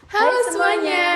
Hai Halo semuanya. semuanya.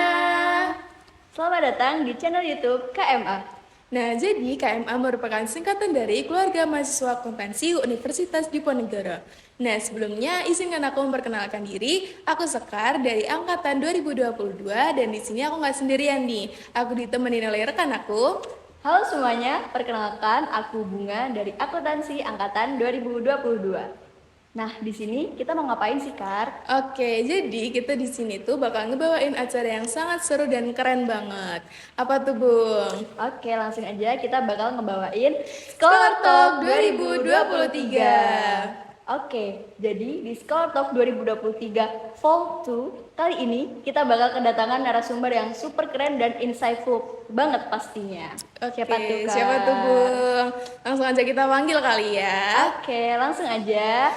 Selamat datang di channel YouTube KMA. Nah, jadi KMA merupakan singkatan dari Keluarga Mahasiswa Kompensi Universitas Diponegoro. Nah, sebelumnya izinkan aku memperkenalkan diri. Aku Sekar dari angkatan 2022 dan di sini aku nggak sendirian nih. Aku ditemani oleh rekan aku. Halo semuanya, perkenalkan aku Bunga dari Akuntansi angkatan 2022. Nah, di sini kita mau ngapain sih, Kar? Oke, jadi kita di sini tuh bakal ngebawain acara yang sangat seru dan keren banget. Apa tuh, Bung? Oke, langsung aja kita bakal ngebawain Scholar Scholar Talk Talk 2023. 2023. Oke, jadi di Scholar Talk 2023 Fall 2 kali ini kita bakal kedatangan narasumber yang super keren dan insightful banget pastinya. Oke, Siapa tuh, Kak? siapa tuh, Bung? Langsung aja kita panggil kali ya. Oke, langsung aja.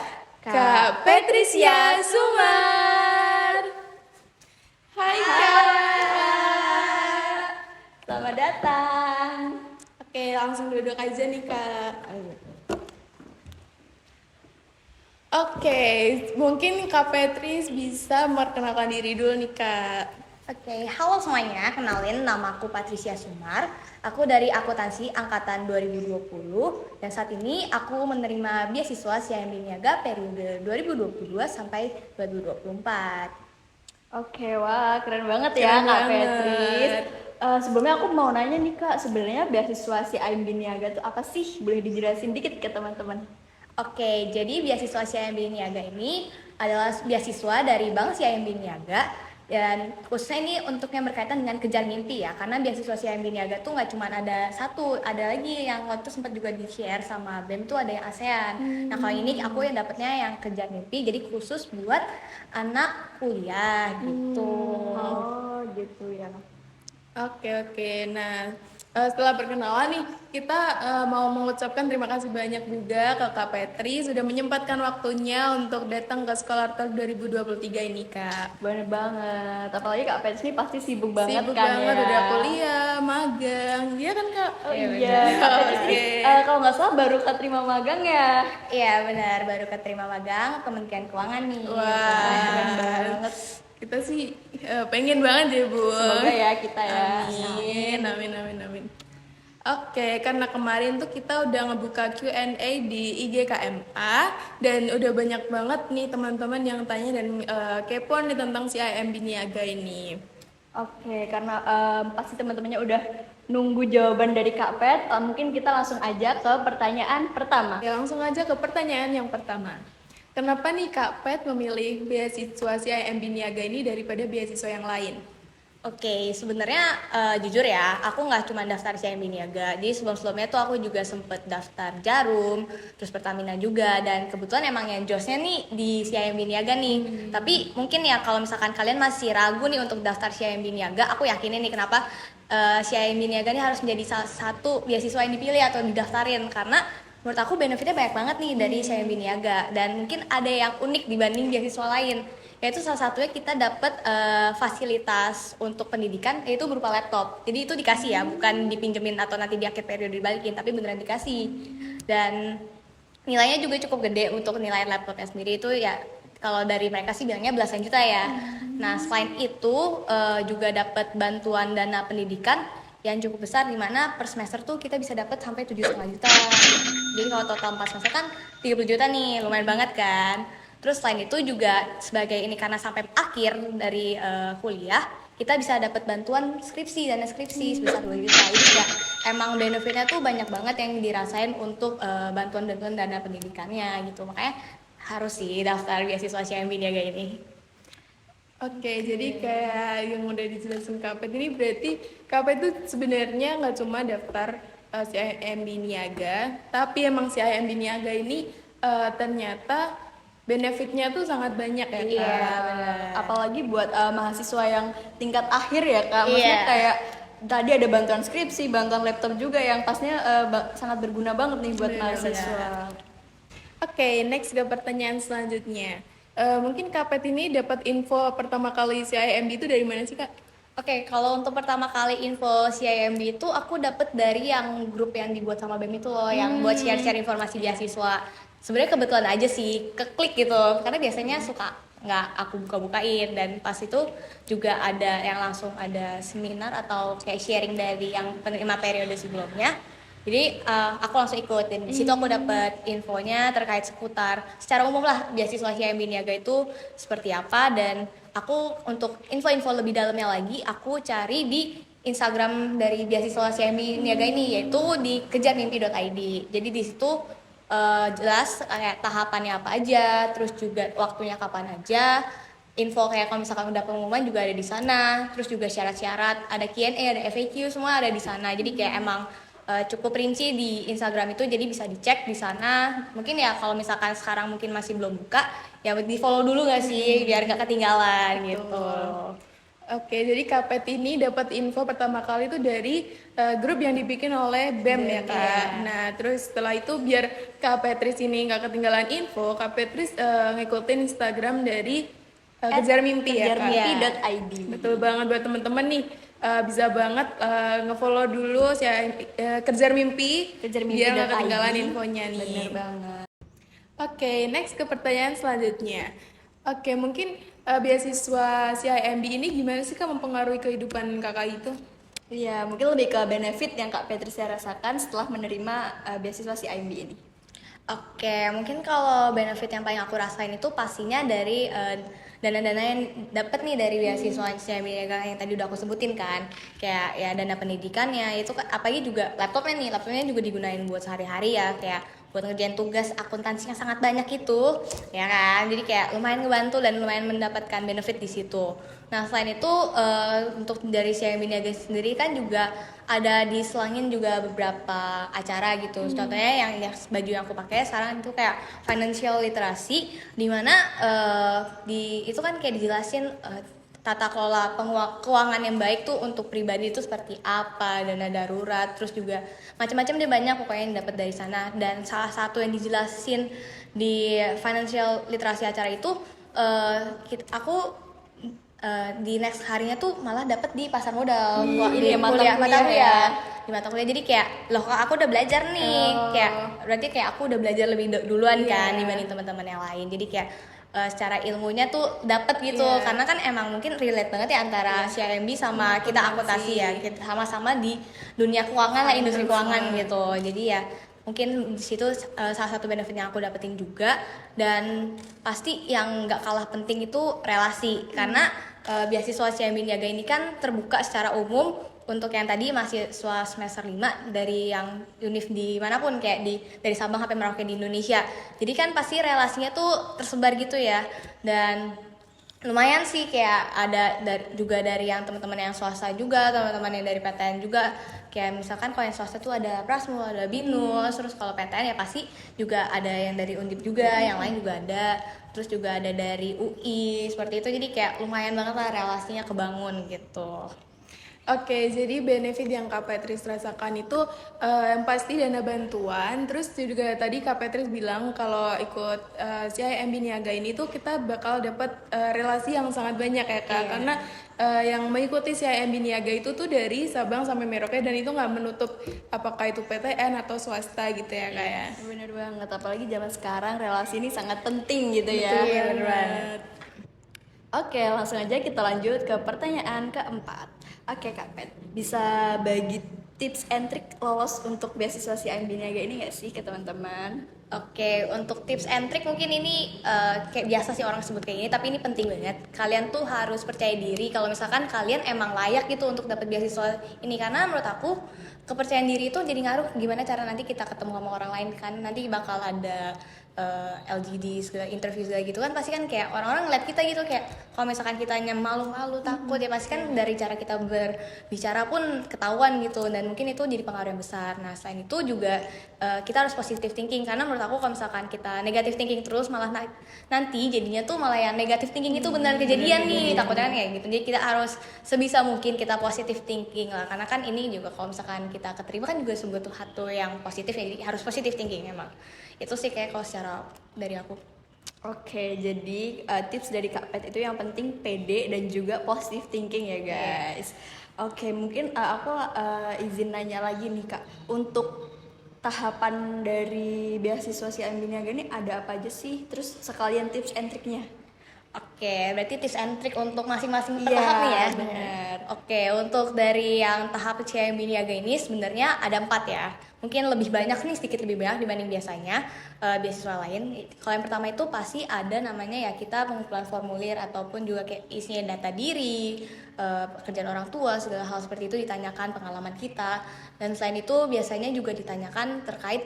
Kak Patricia Sumar. Hai, Kak. Selamat datang. Oke, langsung duduk aja nih, Kak. Oke, mungkin Kak Petris bisa memperkenalkan diri dulu nih, Kak. Oke, halo semuanya. Kenalin, nama aku Patricia Sumar. Aku dari Akuntansi angkatan 2020 dan saat ini aku menerima beasiswa CIMB Niaga periode 2022 sampai 2024. Oke, wah keren banget Keren ya Kak banget. Petris. Sebelumnya aku mau nanya nih Kak, sebenarnya beasiswa si AIMB Niaga itu apa sih? Boleh dijelasin dikit ke teman-teman? Oke, jadi beasiswa CIMB Niaga ini adalah beasiswa dari Bank CIMB Niaga dan khususnya ini untuk yang berkaitan dengan kejar mimpi ya, karena beasiswa CIMB Niaga tuh nggak cuma ada satu, ada lagi yang waktu itu sempat juga di-share sama BEM tuh ada yang ASEAN. Nah kalau ini aku yang dapetnya yang kejar mimpi, jadi khusus buat anak kuliah gitu. Oh, gitu ya. Oke. Nah, setelah perkenalan nih, kita mau mengucapkan terima kasih banyak juga ke Kak Petri sudah menyempatkan waktunya untuk datang ke Scholar Talk 2023 ini, Kak. Bener banget. Apalagi Kak Petris ini pasti sibuk banget Sibuk kan banget, ya. udah kuliah, magang, iya kan, Kak? Oh Iya, iya, Kak Petris ini Oke. kalau nggak salah baru keterima magang ya. Iya benar, baru keterima magang Kementerian Keuangan nih. Keren Wah, banget. kita sih pengen banget ya, Bu. Semoga ya kita ya. Amin. Oke, karena kemarin tuh kita udah ngebuka Q&A di IG KMA dan udah banyak banget nih teman-teman yang tanya dan kepo nih tentang si IMB Niaga ini. Oke, karena pasti teman-temannya udah nunggu jawaban dari Kak Pet, mungkin kita langsung aja ke pertanyaan pertama. Ya, langsung aja ke pertanyaan yang pertama. Kenapa nih Kak Pet memilih beasiswa si IMB Niaga ini daripada beasiswa yang lain? Oke, sebenarnya jujur ya, aku nggak cuma daftar CIMB Niaga. Jadi sebelum-sebelumnya tuh aku juga sempet daftar Jarum, terus Pertamina juga, dan kebetulan emang yang josnya nih di CIMB Niaga nih. Tapi mungkin ya kalau misalkan kalian masih ragu nih untuk daftar CIMB Niaga, aku yakinin nih kenapa CIMB Niaga ini harus menjadi salah satu beasiswa yang dipilih atau didaftarin karena menurut aku benefitnya banyak banget nih dari CIMB Niaga dan mungkin ada yang unik dibanding beasiswa lain. Yaitu salah satunya kita dapat fasilitas untuk pendidikan yaitu berupa laptop. Jadi itu dikasih ya, bukan dipinjemin atau nanti di akhir periode dibalikin, tapi beneran dikasih. Dan nilainya juga cukup gede untuk nilai laptopnya sendiri itu ya kalau dari mereka sih bilangnya belasan juta ya. Nah selain itu juga dapat bantuan dana pendidikan yang cukup besar di mana per semester tuh kita bisa dapat sampai 7,5 juta. Jadi kalau total 4 semester kan 30 juta nih, lumayan banget kan. Terus selain itu juga sebagai ini karena sampai akhir dari kuliah kita bisa dapat bantuan skripsi dana skripsi sebesar 2 juta. Jadi ya emang benefitnya tuh banyak banget yang dirasain untuk bantuan dana pendidikannya gitu. Makanya harus sih daftar beasiswa CIMB Niaga ini. Oke, jadi kayak yang udah dijelasin Kapet ini berarti Kapet itu sebenarnya nggak cuma daftar si IMB Niaga, tapi emang si IMB Niaga ini ternyata benefitnya tuh sangat banyak ya, Kak. Iya, benar. Apalagi buat mahasiswa yang tingkat akhir ya Kak. Maksudnya Iya. kayak tadi ada bantuan skripsi, bantuan laptop juga yang pastinya sangat berguna banget nih buat Benar, mahasiswa. Oke, next ke pertanyaan selanjutnya. Mungkin Kapet ini dapat info pertama kali si IMB itu dari mana sih, Kak? Oke, kalau untuk pertama kali info CIMB itu aku dapet dari yang grup yang dibuat sama BEM itu loh, yang buat share-share informasi beasiswa. Sebenarnya kebetulan aja sih, keklik gitu, karena biasanya suka nggak aku buka-bukain. Dan pas itu juga ada yang langsung ada seminar atau kayak sharing dari yang penerima periode sebelumnya. Jadi aku langsung ikut dan di situ aku dapat infonya terkait seputar secara umum lah beasiswa CIMB Niaga itu seperti apa, dan aku untuk info-info lebih dalamnya lagi aku cari di Instagram dari beasiswa CIMB Niaga ini, yaitu di kejarmimpi.id. Jadi di situ jelas kayak tahapannya apa aja, terus juga waktunya kapan aja. Info kayak kalau misalkan udah pengumuman juga ada di sana, terus juga syarat-syarat, ada Q&A, ada FAQ, semua ada di sana. Jadi kayak emang cukup rinci di Instagram itu, jadi bisa dicek di sana. Mungkin ya kalau misalkan sekarang mungkin masih belum buka, ya di follow dulu nggak sih biar nggak ketinggalan gitu. Oke, jadi Kapet ini dapat info pertama kali itu dari grup yang dibikin oleh BEM ya Kak. Iya. Nah, terus setelah itu biar Kak Petris ini nggak ketinggalan info, Kak Petris ngikutin Instagram dari Kejar Mimpi ya Kak. kejarmimpi.id. Betul banget buat temen-temen nih, bisa banget ngefollow dulu si Kejar Mimpi, Kejarmimpi.id. biar nggak ketinggalan infonya nih. Bener banget. Oke, next ke pertanyaan selanjutnya. Oke, mungkin beasiswa CIMB ini gimana sih Kak mempengaruhi kehidupan Kakak itu? Iya, mungkin lebih ke benefit yang Kak Patricia rasakan setelah menerima beasiswa CIMB ini. Oke, mungkin kalau benefit yang paling aku rasain itu pastinya dari dana-dana yang dapat nih dari beasiswa CIMB Niaga yang tadi udah aku sebutin kan. Kayak ya dana pendidikannya itu apalagi juga laptopnya juga digunain buat sehari-hari ya, kayak buat ngerjain tugas akuntansinya sangat banyak itu, ya kan. Jadi kayak lumayan ngebantu dan lumayan mendapatkan benefit di situ. Nah, selain itu untuk dari CIMB Niaga sendiri kan juga ada diselangin juga beberapa acara gitu. Contohnya yang baju yang aku pakai sekarang itu kayak financial literacy, di mana itu kan kayak dijelasin tata kelola keuangan yang baik tuh untuk pribadi itu seperti apa, dana darurat, terus juga macam-macam deh, banyak pokoknya yang dapat dari sana. Dan salah satu yang dijelasin di financial literasi acara itu aku di next harinya tuh malah dapat di pasar modal. Ini di ya, mata mata kuliah kuliah ya. di mata kuliah. Jadi kayak loh, aku udah belajar nih, kayak berarti kayak aku udah belajar lebih duluan kan dibanding teman-teman yang lain. Jadi kayak secara ilmunya tuh dapat gitu, karena kan emang mungkin relate banget ya antara CIMB sama kita akuntansi ya, kita sama-sama di dunia keuangan lah, industri keuangan gitu. Jadi ya mungkin di situ salah satu benefit yang aku dapetin juga. Dan pasti yang nggak kalah penting itu relasi, karena beasiswa CIMB Niaga ini kan terbuka secara umum untuk yang tadi mahasiswa semester 5 dari yang univ dimanapun, kayak dari Sabang sampai Merauke di Indonesia. Jadi kan pasti relasinya tuh tersebar gitu ya. Dan lumayan sih, kayak ada juga dari yang teman-teman yang swasta juga, teman-teman yang dari PTN juga. Kayak misalkan kalau yang swasta tuh ada Prasmul, ada Binus, terus kalau PTN ya pasti juga ada yang dari Undip juga, yang lain juga ada. Terus juga ada dari UI, seperti itu. Jadi kayak lumayan banget lah relasinya kebangun gitu. Oke, jadi benefit yang Kak Petris rasakan itu yang pasti dana bantuan. Terus juga tadi Kak Petris bilang kalau ikut CIMB Niaga ini tuh kita bakal dapat relasi yang sangat banyak ya Kak. Karena yang mengikuti CIMB Niaga itu tuh dari Sabang sampai Merauke, dan itu nggak menutup apakah itu PTN atau swasta gitu ya Kak ya. Bener banget, apalagi zaman sekarang relasi ini sangat penting gitu ya. Betul banget. Oke, langsung aja kita lanjut ke pertanyaan keempat. Oke Kak Pet, bisa bagi tips and trick lolos untuk beasiswa CIMB Niaga ini nggak sih ke teman-teman? Oke, untuk tips and trick mungkin ini kayak biasa sih orang sebut kayak gini, tapi ini penting banget. Kalian tuh harus percaya diri kalau misalkan kalian emang layak gitu untuk dapat beasiswa ini, karena menurut aku kepercayaan diri itu jadi ngaruh gimana cara nanti kita ketemu sama orang lain kan. Nanti bakal ada LGD segala interview segala gitu kan, pasti kan kayak orang-orang ngeliat kita gitu, kayak kalau misalkan kitanya malu-malu takut ya pasti kan dari cara kita berbicara pun ketahuan gitu, dan mungkin itu jadi pengaruh yang besar. Nah, selain itu juga kita harus positive thinking, karena menurut aku kalau misalkan kita negative thinking terus malah nanti jadinya tuh malah yang negative thinking itu benar kejadian nih, takutnya kan kayak gitu. Jadi kita harus sebisa mungkin kita positive thinking lah, karena kan ini juga kalau misalkan kita keterima kan juga sebuah satu yang positif ya, jadi harus positive thinking emang. Itu sih kayak kalau secara dari aku. Oke, jadi tips dari Kak Pet itu yang penting pede dan juga positive thinking ya guys. Oke, mungkin aku izin nanya lagi nih Kak, untuk tahapan dari beasiswa CIMB Niaga ini ada apa aja sih? Terus sekalian tips and triknya. Oke, berarti tips and trick untuk masing-masing per Iya, tahap nih ya. benar. Oke, untuk dari yang tahap CIMB Niaga ini sebenarnya ada 4 ya. Mungkin lebih banyak nih, sedikit lebih banyak dibanding biasanya beasiswa lain. Kalau yang pertama itu pasti ada namanya ya kita pengumpulan formulir ataupun juga kayak isinya data diri, pekerjaan orang tua, segala hal seperti itu ditanyakan pengalaman kita. Dan selain itu biasanya juga ditanyakan terkait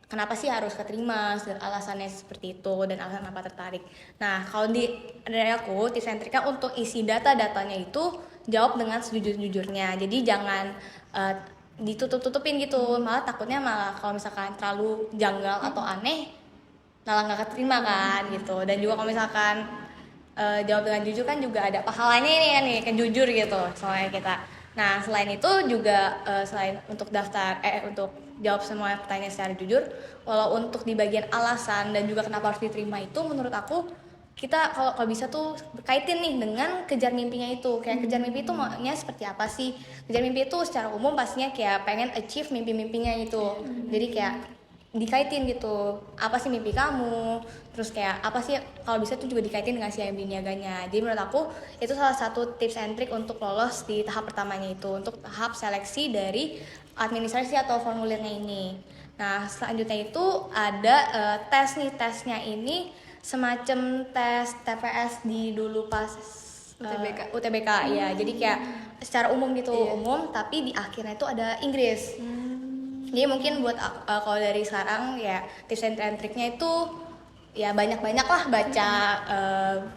kenapa sih harus keterima, alasannya seperti itu dan alasan apa tertarik. Nah, kalau dari aku tips and triknya untuk isi data-datanya itu jawab dengan sejujur-jujurnya. Jadi jangan ditutup-tutupin gitu, malah takutnya malah kalau misalkan terlalu janggal atau aneh malah nggak keterima kan gitu. Dan juga kalau misalkan jawab dengan jujur kan juga ada pahalanya ini kan nih, kan jujur gitu soalnya kita. Nah, selain itu juga selain untuk untuk jawab semua pertanyaan secara jujur, walau untuk di bagian alasan dan juga kenapa harus diterima itu menurut aku kita kalau bisa tuh kaitin nih dengan kejar mimpinya itu. Kayak kejar mimpi itu maunya seperti apa sih? Kejar mimpi itu secara umum pastinya kayak pengen achieve mimpi-mimpinya itu. Jadi kayak dikaitin gitu, apa sih mimpi kamu, terus kayak apa sih kalau bisa tuh juga dikaitin dengan si CIMB Niaganya. Jadi menurut aku itu salah satu tips and trick untuk lolos di tahap pertamanya itu, untuk tahap seleksi dari administrasi atau formulirnya ini. Nah selanjutnya itu ada tes nih, tesnya ini semacam tes TPS di dulu pas UTBK ya, jadi kayak secara umum gitu, umum tapi di akhirnya itu ada Inggris. Jadi mungkin buat kalau dari sekarang ya tips and triknya itu ya banyak-banyak lah baca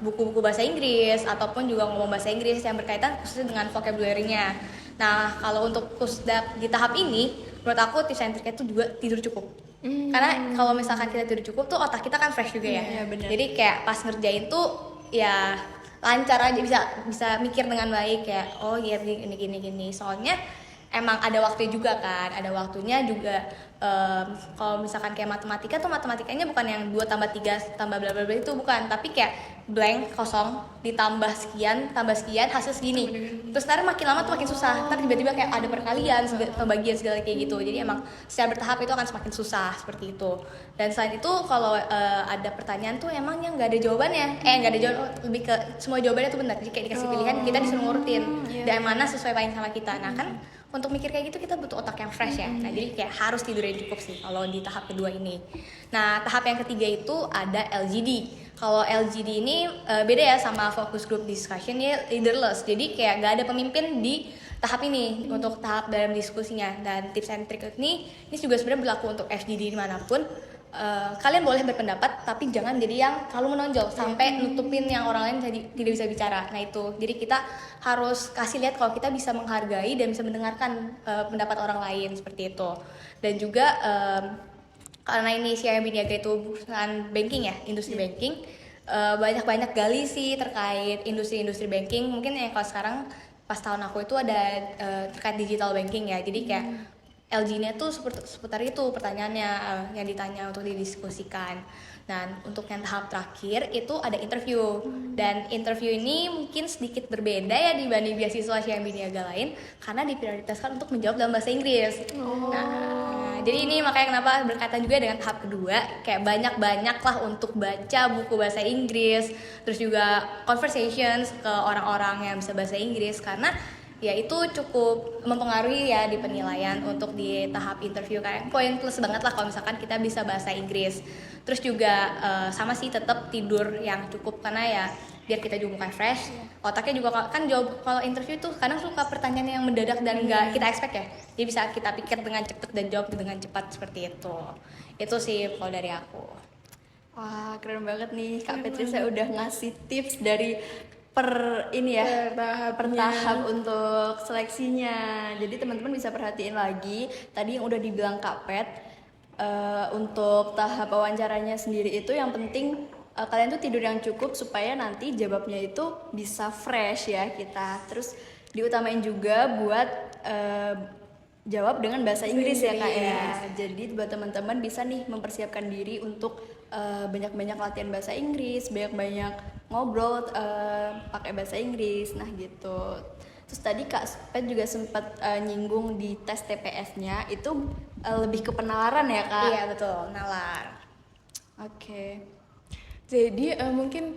buku-buku bahasa Inggris ataupun juga ngomong bahasa Inggris yang berkaitan khususnya dengan vocabulary-nya. Nah kalau untuk kusdap di tahap ini menurut aku tips and triknya itu juga tidur cukup. Karena kalau misalkan kita tidur cukup tuh otak kita kan fresh juga ya. Jadi kayak pas ngerjain tuh ya lancar aja, bisa mikir dengan baik kayak oh iya gini. Soalnya emang ada waktunya juga kan, ada waktunya juga. Kalau misalkan kayak matematika tuh matematikanya bukan yang 2 tambah 3 tambah bla bla bla itu bukan, tapi kayak blank kosong ditambah sekian tambah sekian hasil segini. Terus ntar makin lama tuh makin susah, ntar tiba-tiba kayak ada perkalian pembagian segala kayak gitu. Jadi emang secara bertahap itu akan semakin susah seperti itu. Dan selain itu kalau ada pertanyaan tuh emang yang nggak ada jawabannya, nggak ada jawaban, lebih ke semua jawabannya tuh benar. Jadi kayak dikasih pilihan kita disuruh ngurutin dan mana sesuai paling sama kita. Nah kan untuk mikir kayak gitu kita butuh otak yang fresh ya. Nah jadi kayak harus tidur yang cukup sih kalau di tahap kedua ini. Nah tahap yang ketiga itu ada LGD. Kalau LGD ini beda ya sama focus group discussion, ya leaderless. Jadi kayak gak ada pemimpin di tahap ini untuk tahap dalam diskusinya. Dan tips and trick ini juga sebenarnya berlaku untuk FGD dimanapun. Kalian boleh berpendapat tapi jangan jadi yang terlalu menonjol sampai nutupin yang orang lain jadi tidak bisa bicara. Nah itu jadi kita harus kasih lihat kalau kita bisa menghargai dan bisa mendengarkan pendapat orang lain seperti itu. Dan juga karena ini CIMB Niaga itu perusahaan banking ya, industri banking, banyak gali sih terkait industri banking. Mungkin ya kalau sekarang pas tahun aku itu ada terkait digital banking ya, jadi kayak LG-nya tuh seputar itu pertanyaannya yang ditanya untuk didiskusikan. Nah, untuk yang tahap terakhir itu ada interview. Dan interview ini mungkin sedikit berbeda ya dibanding beasiswa CIMB Niaga lain karena diprioritaskan untuk menjawab dalam bahasa Inggris. Nah, jadi ini makanya kenapa berkaitan juga dengan tahap kedua, kayak banyak-banyak lah untuk baca buku bahasa Inggris, terus juga conversations ke orang-orang yang bisa bahasa Inggris karena ya itu cukup mempengaruhi ya di penilaian untuk di tahap interview, kayak poin plus banget lah kalau misalkan kita bisa bahasa Inggris. Terus juga sama sih tetap tidur yang cukup karena ya biar kita juga bukan fresh, otaknya juga kan jawab. Kalau interview tuh kadang suka pertanyaan yang mendadak dan nggak kita expect ya, jadi bisa kita pikir dengan cepat dan jawab dengan cepat seperti itu. Itu sih kalau dari aku. Wah keren banget nih Kak Petrisa udah ngasih tips dari per tahap untuk seleksinya. Jadi teman-teman bisa perhatiin lagi tadi yang udah dibilang Kak Pet, untuk tahap wawancaranya sendiri itu yang penting kalian tuh tidur yang cukup supaya nanti jawabnya itu bisa fresh ya kita. Terus diutamain juga buat jawab dengan bahasa Inggris ya Kak ya. Jadi buat teman-teman bisa nih mempersiapkan diri untuk banyak-banyak latihan bahasa Inggris, banyak-banyak ngobrol pakai bahasa Inggris. Nah gitu. Terus tadi Kak Pet juga sempat nyinggung di tes TPS-nya itu lebih ke penalaran ya Kak? Iya betul, nalar. Oke. Jadi mungkin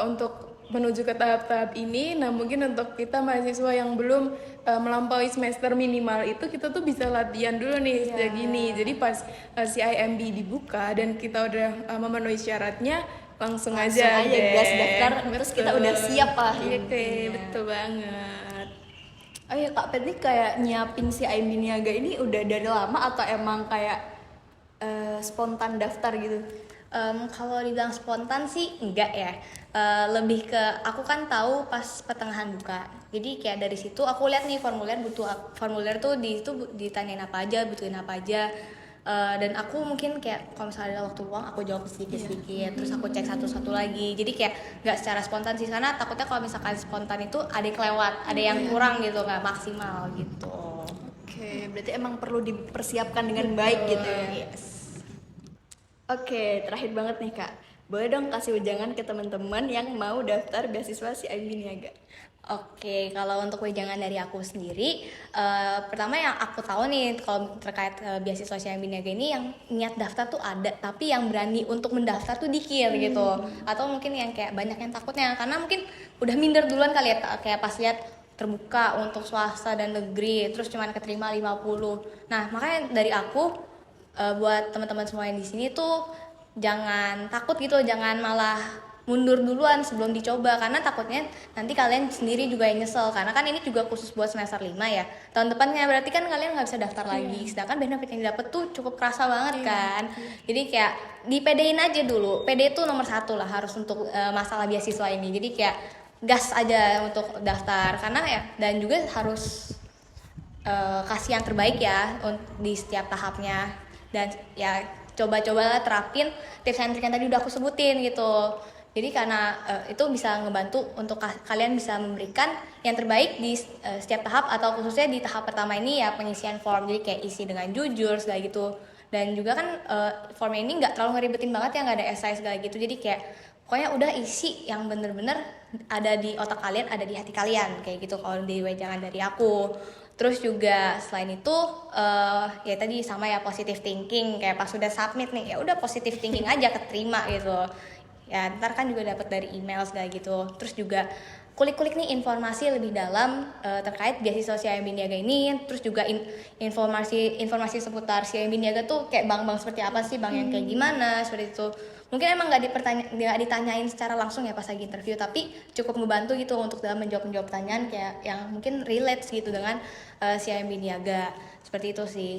untuk menuju ke tahap-tahap ini. Nah mungkin untuk kita mahasiswa yang belum melampaui semester minimal itu, kita tuh bisa latihan dulu nih sejak gini. Jadi pas CIMB dibuka dan kita udah memenuhi syaratnya, langsung aja gas daftar, terus kita udah siap lah. Betul banget. Oh ya Kak Pet nih kayak nyiapin si IMB Niaga ini udah dari lama atau emang kayak spontan daftar gitu? Kalau dibilang spontan sih enggak ya. Lebih ke aku kan tahu pas pertengahan buka. Jadi kayak dari situ aku lihat nih formulir tuh di itu ditanyain apa aja, butuhin apa aja. Dan aku mungkin kayak kalau misalnya ada waktu luang aku jawab sedikit-sedikit, terus aku cek satu-satu lagi. Jadi kayak nggak secara spontan sih, karena takutnya kalau misalkan spontan itu ada yang kelewat, ada yang kurang gitu, nggak maksimal gitu. Oke, berarti emang perlu dipersiapkan dengan baik gitu ya. Yes. Oke, terakhir banget nih Kak, boleh dong kasih wejangan ke teman-teman yang mau daftar beasiswa si IMB Niaga? Oke, kalau untuk wejangan dari aku sendiri, pertama yang aku tahu nih kalau terkait beasiswa CIMB Niaga ini, yang niat daftar tuh ada, tapi yang berani untuk mendaftar tuh dikit gitu. Atau mungkin yang kayak banyak yang takutnya, karena mungkin udah minder duluan kali ya, kayak pas lihat terbuka untuk swasta dan negeri, terus cuman keterima 50. Nah, makanya dari aku, buat teman-teman semua yang di sini tuh jangan takut gitu, jangan malah mundur duluan sebelum dicoba, karena takutnya nanti kalian sendiri juga yang nyesel, karena kan ini juga khusus buat semester 5 ya, tahun depannya berarti kan kalian nggak bisa daftar lagi, sedangkan benefit yang didapat tuh cukup kerasa banget kan. Jadi kayak dipedein aja dulu, pede itu nomor 1 lah harus untuk masalah beasiswa ini. Jadi kayak gas aja untuk daftar, karena ya, dan juga harus kasih yang terbaik ya di setiap tahapnya, dan ya coba-cobalah terapin tips and trick yang tadi udah aku sebutin gitu. Jadi karena itu bisa ngebantu untuk kalian bisa memberikan yang terbaik di setiap tahap, atau khususnya di tahap pertama ini ya pengisian form. Jadi kayak isi dengan jujur segala gitu. Dan juga kan formnya ini nggak terlalu ngeribetin banget ya, nggak ada esai segala gitu. Jadi kayak pokoknya udah isi yang bener-bener ada di otak kalian, ada di hati kalian kayak gitu kalau di wejangan dari aku. Terus juga selain itu ya tadi sama ya, positive thinking, kayak pas sudah submit nih ya udah positive thinking aja, keterima gitu. Ya ntar kan juga dapat dari email segala gitu. Terus juga kulik-kulik nih informasi lebih dalam terkait beasiswa CIMB Niaga ini. Terus juga informasi seputar CIMB Niaga tuh kayak bank-bank seperti apa sih, bank yang kayak gimana, seperti itu. Mungkin emang nggak ditanyain secara langsung ya pas lagi interview, tapi cukup membantu gitu untuk dalam menjawab pertanyaan kayak yang mungkin relate gitu dengan CIMB Niaga. Seperti itu sih.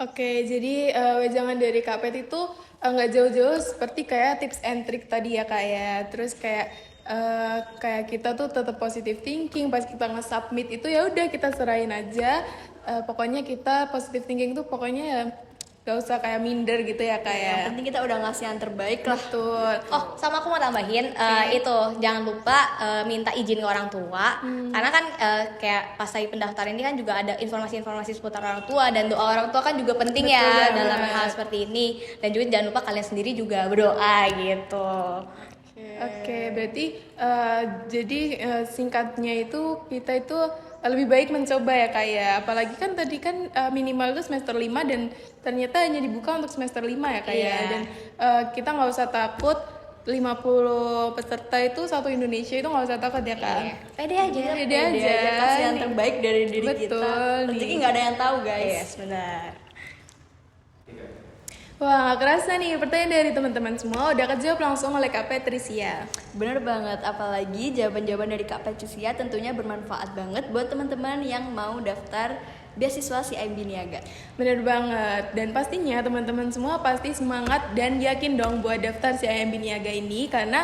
Oke, jadi wejangan dari Kak Pet itu nggak jauh-jauh seperti kayak tips and trick tadi ya Kak ya. Terus kayak kita tuh tetap positive thinking pas kita nge-submit itu, ya udah kita serahin aja. Pokoknya kita positive thinking tuh pokoknya ya gak usah kayak minder gitu ya Kak ya. Yang penting kita udah ngasih yang terbaik lah. Betul. Oh, sama aku mau tambahin itu jangan lupa minta izin ke orang tua, karena kan kayak pas lagi pendaftaran ini kan juga ada informasi-informasi seputar orang tua, dan doa orang tua kan juga penting. Betul, ya dalam hal seperti ini. Dan juga jangan lupa kalian sendiri juga berdoa gitu. Oke, berarti jadi singkatnya itu kita itu lebih baik mencoba ya Kak ya. Apalagi kan tadi kan minimal itu semester 5 dan ternyata hanya dibuka untuk semester 5 ya Kak ya. Dan kita nggak usah takut, 50 peserta itu satu Indonesia itu nggak usah takut ya Kak. Pede aja. Pede aja. Kasih yang terbaik dari diri kita. Pentingnya nggak ada yang tahu guys. Yes, benar. Wah, gak kerasa nih pertanyaan dari teman-teman semua udah kejawab langsung oleh Kak Patricia. Bener banget, apalagi jawaban-jawaban dari Kak Patricia tentunya bermanfaat banget buat teman-teman yang mau daftar beasiswa CIMB Niaga. Bener banget, dan pastinya teman-teman semua pasti semangat dan yakin dong buat daftar CIMB Niaga ini, karena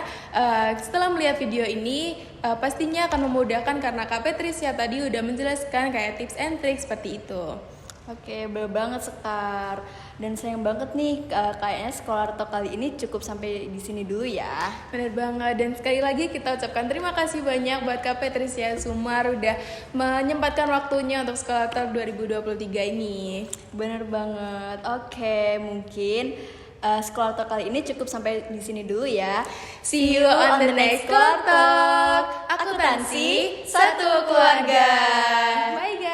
setelah melihat video ini pastinya akan memudahkan karena Kak Patricia tadi udah menjelaskan kayak tips and tricks seperti itu. Oke, bener banget Sekar. Dan sayang banget nih, kayaknya Scholarto kali ini cukup sampai di sini dulu ya. Bener banget, dan sekali lagi kita ucapkan terima kasih banyak buat Kak Patricia Sumar udah menyempatkan waktunya untuk Scholarto 2023 ini. Bener banget. Oke, mungkin Scholarto kali ini cukup sampai di sini dulu ya. See you on the next Scholarto. Akuntansi satu keluarga. Bye guys.